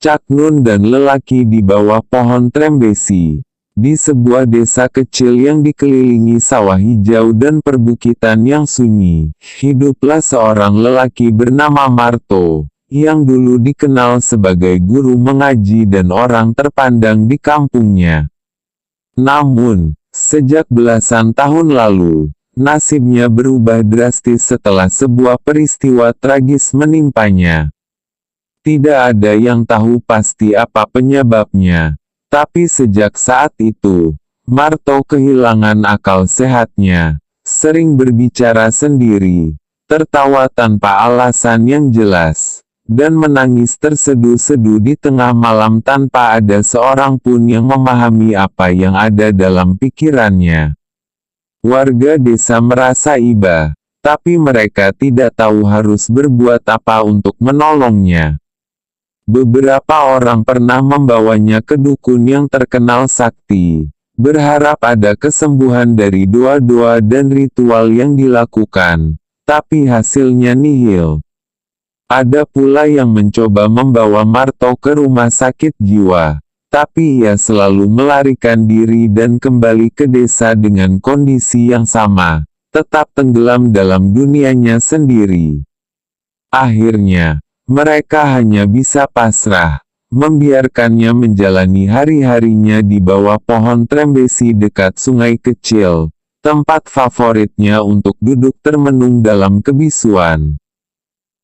Caknun dan lelaki di bawah pohon trembesi. Di sebuah desa kecil yang dikelilingi sawah hijau dan perbukitan yang sunyi, hiduplah seorang lelaki bernama Marto, yang dulu dikenal sebagai guru mengaji dan orang terpandang di kampungnya. Namun, sejak belasan tahun lalu, nasibnya berubah drastis setelah sebuah peristiwa tragis menimpanya. Tidak ada yang tahu pasti apa penyebabnya, tapi sejak saat itu, Marto kehilangan akal sehatnya, sering berbicara sendiri, tertawa tanpa alasan yang jelas, dan menangis terseduh-seduh di tengah malam tanpa ada seorang pun yang memahami apa yang ada dalam pikirannya. Warga desa merasa iba, tapi mereka tidak tahu harus berbuat apa untuk menolongnya. Beberapa orang pernah membawanya ke dukun yang terkenal sakti, berharap ada kesembuhan dari doa-doa dan ritual yang dilakukan, tapi hasilnya nihil. Ada pula yang mencoba membawa Marto ke rumah sakit jiwa, tapi ia selalu melarikan diri dan kembali ke desa dengan kondisi yang sama, tetap tenggelam dalam dunianya sendiri. Akhirnya, mereka hanya bisa pasrah, membiarkannya menjalani hari-harinya di bawah pohon trembesi dekat sungai kecil, tempat favoritnya untuk duduk termenung dalam kebisuan.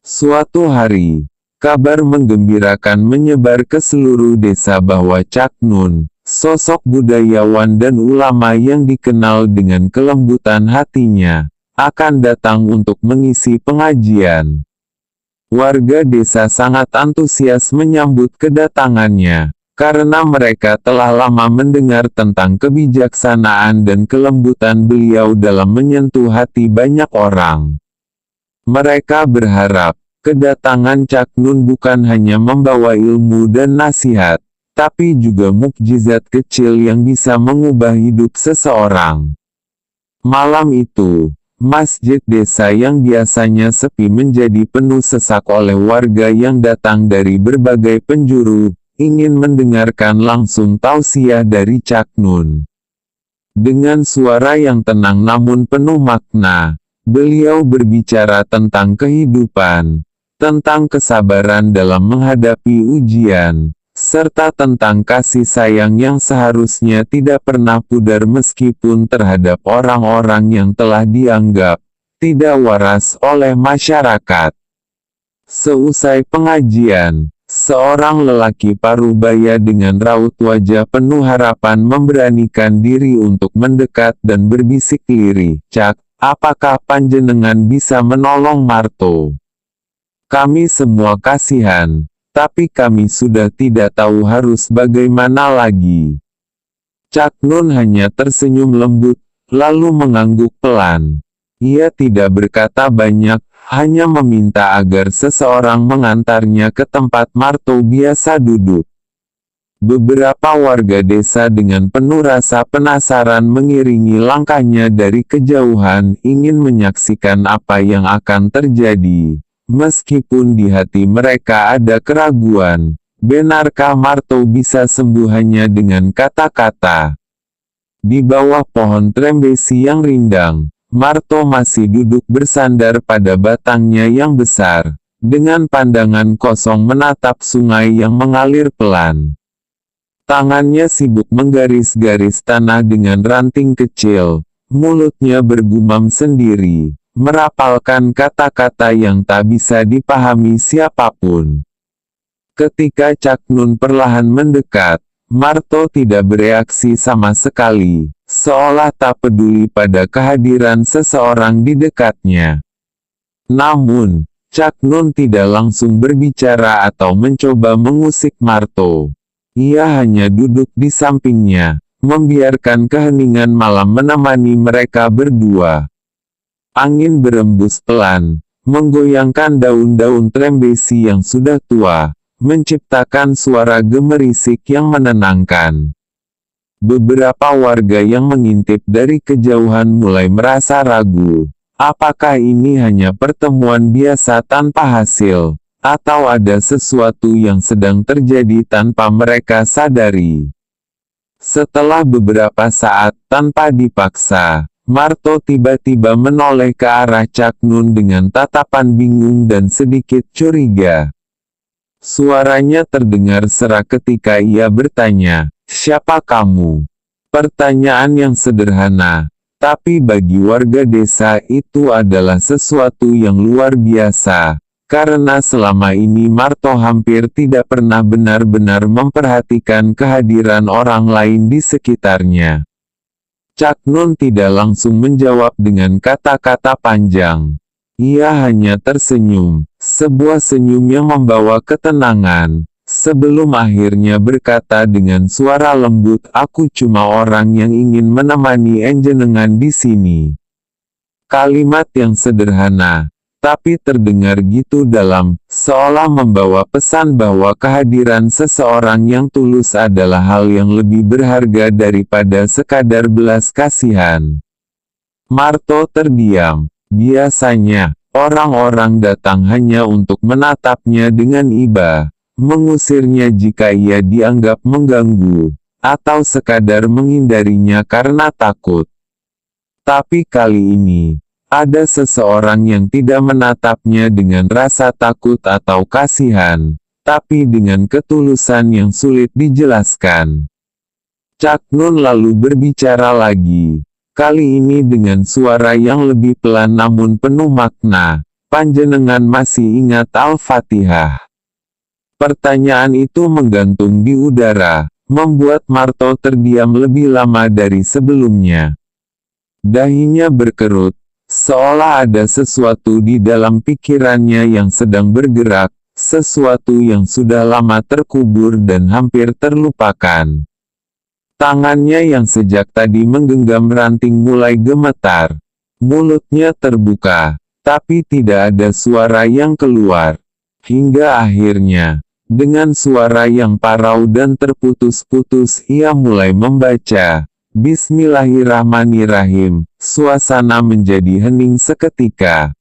Suatu hari, kabar menggembirakan menyebar ke seluruh desa bahwa Caknun, sosok budayawan dan ulama yang dikenal dengan kelembutan hatinya, akan datang untuk mengisi pengajian. Warga desa sangat antusias menyambut kedatangannya, karena mereka telah lama mendengar tentang kebijaksanaan dan kelembutan beliau dalam menyentuh hati banyak orang. Mereka berharap, kedatangan Caknun bukan hanya membawa ilmu dan nasihat, tapi juga mukjizat kecil yang bisa mengubah hidup seseorang. Malam itu, masjid desa yang biasanya sepi menjadi penuh sesak oleh warga yang datang dari berbagai penjuru, ingin mendengarkan langsung tausiah dari Caknun. Dengan suara yang tenang namun penuh makna, beliau berbicara tentang kehidupan, tentang kesabaran dalam menghadapi ujian, serta tentang kasih sayang yang seharusnya tidak pernah pudar meskipun terhadap orang-orang yang telah dianggap tidak waras oleh masyarakat. Seusai pengajian, seorang lelaki parubaya dengan raut wajah penuh harapan memberanikan diri untuk mendekat dan berbisik lirih, "Cak, apakah panjenengan bisa menolong Marto? Kami semua kasihan, tapi kami sudah tidak tahu harus bagaimana lagi." Caknun hanya tersenyum lembut, lalu mengangguk pelan. Ia tidak berkata banyak, hanya meminta agar seseorang mengantarnya ke tempat Marto biasa duduk. Beberapa warga desa dengan penuh rasa penasaran mengiringi langkahnya dari kejauhan, ingin menyaksikan apa yang akan terjadi. Meskipun di hati mereka ada keraguan, benarkah Marto bisa sembuh hanya dengan kata-kata? Di bawah pohon trembesi yang rindang, Marto masih duduk bersandar pada batangnya yang besar, dengan pandangan kosong menatap sungai yang mengalir pelan. Tangannya sibuk menggaris-garis tanah dengan ranting kecil, mulutnya bergumam sendiri, merapalkan kata-kata yang tak bisa dipahami siapapun. Ketika Caknun perlahan mendekat, Marto tidak bereaksi sama sekali, seolah tak peduli pada kehadiran seseorang di dekatnya. Namun, Caknun tidak langsung berbicara atau mencoba mengusik Marto. Ia hanya duduk di sampingnya, membiarkan keheningan malam menemani mereka berdua. Angin berembus pelan, menggoyangkan daun-daun trembesi yang sudah tua, menciptakan suara gemerisik yang menenangkan. Beberapa warga yang mengintip dari kejauhan mulai merasa ragu, Apakah ini hanya pertemuan biasa tanpa hasil, atau ada sesuatu yang sedang terjadi tanpa mereka sadari? Setelah beberapa saat tanpa dipaksa, Marto tiba-tiba menoleh ke arah Cak Nun dengan tatapan bingung dan sedikit curiga. Suaranya terdengar serak ketika ia bertanya, "Siapa kamu?" Pertanyaan yang sederhana, tapi bagi warga desa itu adalah sesuatu yang luar biasa, karena selama ini Marto hampir tidak pernah benar-benar memperhatikan kehadiran orang lain di sekitarnya. Cak Nun tidak langsung menjawab dengan kata-kata panjang. Ia hanya tersenyum, sebuah senyum yang membawa ketenangan, sebelum akhirnya berkata dengan suara lembut, "Aku cuma orang yang ingin menemani enjenengan di sini." Kalimat yang sederhana, tapi terdengar gitu dalam, seolah membawa pesan bahwa kehadiran seseorang yang tulus adalah hal yang lebih berharga daripada sekadar belas kasihan. Marto terdiam. Biasanya, orang-orang datang hanya untuk menatapnya dengan iba, mengusirnya jika ia dianggap mengganggu, atau sekadar menghindarinya karena takut. Tapi kali ini, ada seseorang yang tidak menatapnya dengan rasa takut atau kasihan, tapi dengan ketulusan yang sulit dijelaskan. Cak Nun lalu berbicara lagi, kali ini dengan suara yang lebih pelan namun penuh makna. "Panjenengan masih ingat Al-Fatihah?" Pertanyaan itu menggantung di udara, membuat Marto terdiam lebih lama dari sebelumnya. Dahinya berkerut, seolah ada sesuatu di dalam pikirannya yang sedang bergerak, sesuatu yang sudah lama terkubur dan hampir terlupakan. Tangannya yang sejak tadi menggenggam ranting mulai gemetar. Mulutnya terbuka, tapi tidak ada suara yang keluar. Hingga akhirnya, dengan suara yang parau dan terputus-putus ia mulai membaca, "Bismillahirrahmanirrahim." Suasana menjadi hening seketika.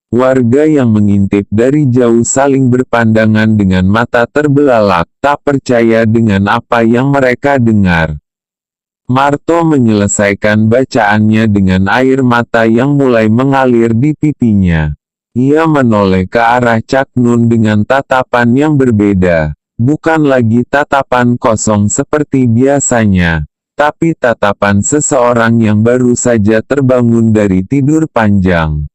Warga yang mengintip dari jauh saling berpandangan dengan mata terbelalak, tak percaya dengan apa yang mereka dengar. Marto menyelesaikan bacaannya dengan air mata yang mulai mengalir di pipinya. Ia menoleh ke arah Cak Nun dengan tatapan yang berbeda, bukan lagi tatapan kosong seperti biasanya, tapi tatapan seseorang yang baru saja terbangun dari tidur panjang.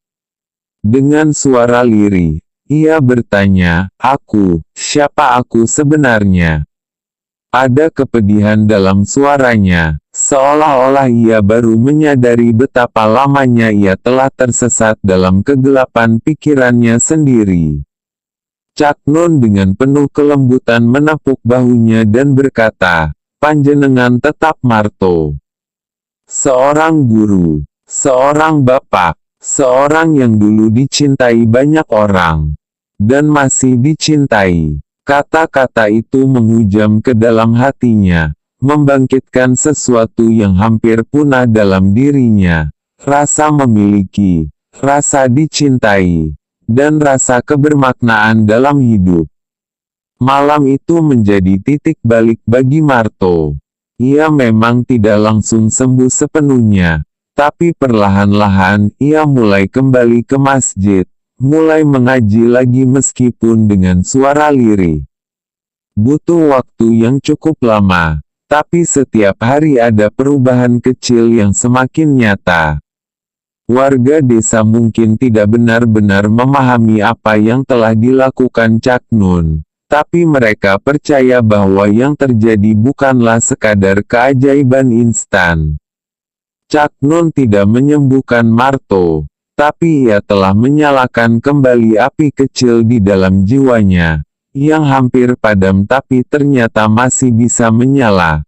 Dengan suara lirih, ia bertanya, siapa aku sebenarnya?" Ada kepedihan dalam suaranya, seolah-olah ia baru menyadari betapa lamanya ia telah tersesat dalam kegelapan pikirannya sendiri. Cak Nun dengan penuh kelembutan menepuk bahunya dan berkata, "Panjenengan tetap Marto. Seorang guru, seorang bapak. Seorang yang dulu dicintai banyak orang, dan masih dicintai." Kata-kata itu menghujam ke dalam hatinya, membangkitkan sesuatu yang hampir punah dalam dirinya, rasa memiliki, rasa dicintai, dan rasa kebermaknaan dalam hidup. Malam itu menjadi titik balik bagi Marto. Ia memang tidak langsung sembuh sepenuhnya, tapi perlahan-lahan ia mulai kembali ke masjid, mulai mengaji lagi meskipun dengan suara lirih. Butuh waktu yang cukup lama, tapi setiap hari ada perubahan kecil yang semakin nyata. Warga desa mungkin tidak benar-benar memahami apa yang telah dilakukan Cak Nun, tapi mereka percaya bahwa yang terjadi bukanlah sekadar keajaiban instan. Cak Nun tidak menyembuhkan Marto, tapi ia telah menyalakan kembali api kecil di dalam jiwanya, yang hampir padam tapi ternyata masih bisa menyala,